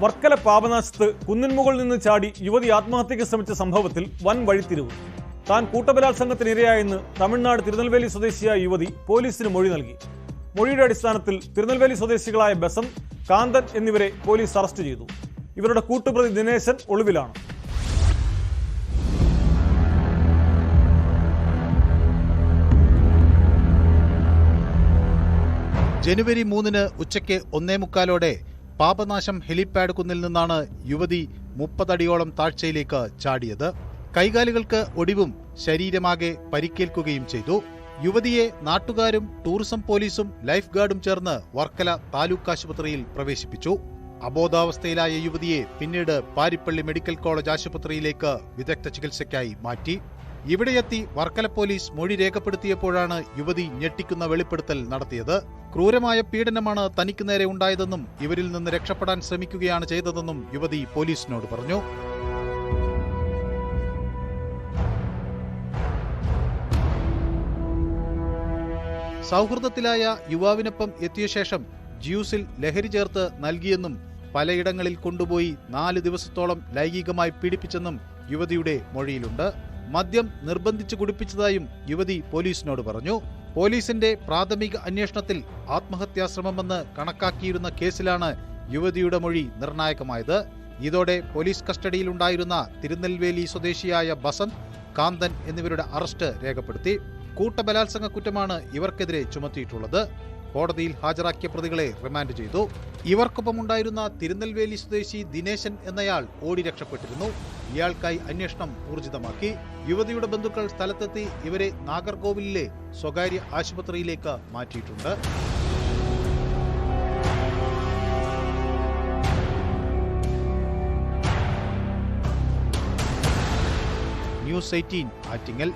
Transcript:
വർക്കല പാപനാശത്ത് കുന്നിൻമുകളിൽ നിന്ന് ചാടി യുവതി ആത്മഹത്യയ്ക്ക് ശ്രമിച്ച സംഭവത്തിൽ വൻ വഴിത്തിരിവ്. താൻ കൂട്ടബലാത്സംഗത്തിനിരയായെന്ന് തമിഴ്നാട് തിരുനെൽവേലി സ്വദേശിയായ യുവതി പോലീസിന് മൊഴി നൽകി. മൊഴിയുടെ അടിസ്ഥാനത്തിൽ തിരുനെൽവേലി സ്വദേശികളായ ബസന്ത്, കാന്തൻ എന്നിവരെ പോലീസ് അറസ്റ്റ് ചെയ്തു. ഇവരുടെ കൂട്ടുപ്രതി ദിനേശൻ ഒളിവിലാണ്. ജനുവരി 3 ഉച്ചയ്ക്ക് 1:45 പാപനാശം ഹെലിപാഡ് കുന്നിൽ നിന്നാണ് യുവതി 30 അടിയോളം താഴ്ചയിലേക്ക് ചാടിയത്. കൈകാലുകൾക്ക് ഒടിവും ശരീരമാകെ പരിക്കേൽക്കുകയും ചെയ്തു. യുവതിയെ നാട്ടുകാരും ടൂറിസം പോലീസും ലൈഫ് ഗാർഡും ചേർന്ന് വർക്കല താലൂക്ക് ആശുപത്രിയിൽ പ്രവേശിപ്പിച്ചു. അബോധാവസ്ഥയിലായ യുവതിയെ പിന്നീട് പാരിപ്പള്ളി മെഡിക്കൽ കോളേജ് ആശുപത്രിയിലേക്ക് വിദഗ്ധ ചികിത്സയ്ക്കായി മാറ്റി. ഇവിടെയെത്തി വർക്കല പോലീസ് മൊഴി രേഖപ്പെടുത്തിയപ്പോഴാണ് യുവതി ഞെട്ടിക്കുന്ന വെളിപ്പെടുത്തൽ നടത്തിയത്. ക്രൂരമായ പീഡനമാണ് തനിക്ക് നേരെ ഉണ്ടായതെന്നും ഇവരിൽ നിന്ന് രക്ഷപ്പെടാൻ ശ്രമിക്കുകയാണ് ചെയ്തതെന്നും യുവതി പോലീസിനോട് പറഞ്ഞു. സൗഹൃദത്തിലായ യുവാവിനൊപ്പം എത്തിയ ശേഷം ജ്യൂസിൽ ലഹരി ചേർത്ത് നൽകിയെന്നും പലയിടങ്ങളിൽ കൊണ്ടുപോയി 4 ദിവസത്തോളം ലൈംഗികമായി പീഡിപ്പിച്ചെന്നും യുവതിയുടെ മൊഴിയിലുണ്ട്. മദ്യം നിർബന്ധിച്ച് കുടിപ്പിച്ചതായും യുവതി പോലീസിനോട് പറഞ്ഞു. പോലീസിന്റെ പ്രാഥമിക അന്വേഷണത്തിൽ ആത്മഹത്യാശ്രമമെന്ന് കണക്കാക്കിയിരുന്ന കേസിലാണ് യുവതിയുടെ മൊഴി നിർണായകമായത്. ഇതോടെ പോലീസ് കസ്റ്റഡിയിലുണ്ടായിരുന്ന തിരുനെൽവേലി സ്വദേശിയായ ബസന്ത്, കാന്തൻ എന്നിവരുടെ അറസ്റ്റ് രേഖപ്പെടുത്തി. കൂട്ടബലാത്സംഗ കുറ്റമാണ് ഇവർക്കെതിരെ ചുമത്തിയിട്ടുള്ളത്. കോടതിയിൽ ഹാജരാക്കിയ പ്രതികളെ റിമാൻഡ് ചെയ്തു. ഇവർക്കൊപ്പമുണ്ടായിരുന്ന തിരുനെൽവേലി സ്വദേശി ദിനേശൻ എന്നയാൾ ഓടി രക്ഷപ്പെട്ടിരുന്നു. ഇയാൾക്കായി അന്വേഷണം ഊർജിതമാക്കി. യുവതിയുടെ ബന്ധുക്കൾ സ്ഥലത്തെത്തി ഇവരെ നാഗർകോവിലിലെ സ്വകാര്യ ആശുപത്രിയിലേക്ക് മാറ്റിയിട്ടുണ്ട്. ന്യൂസ് 18 ആറ്റിങ്ങൽ.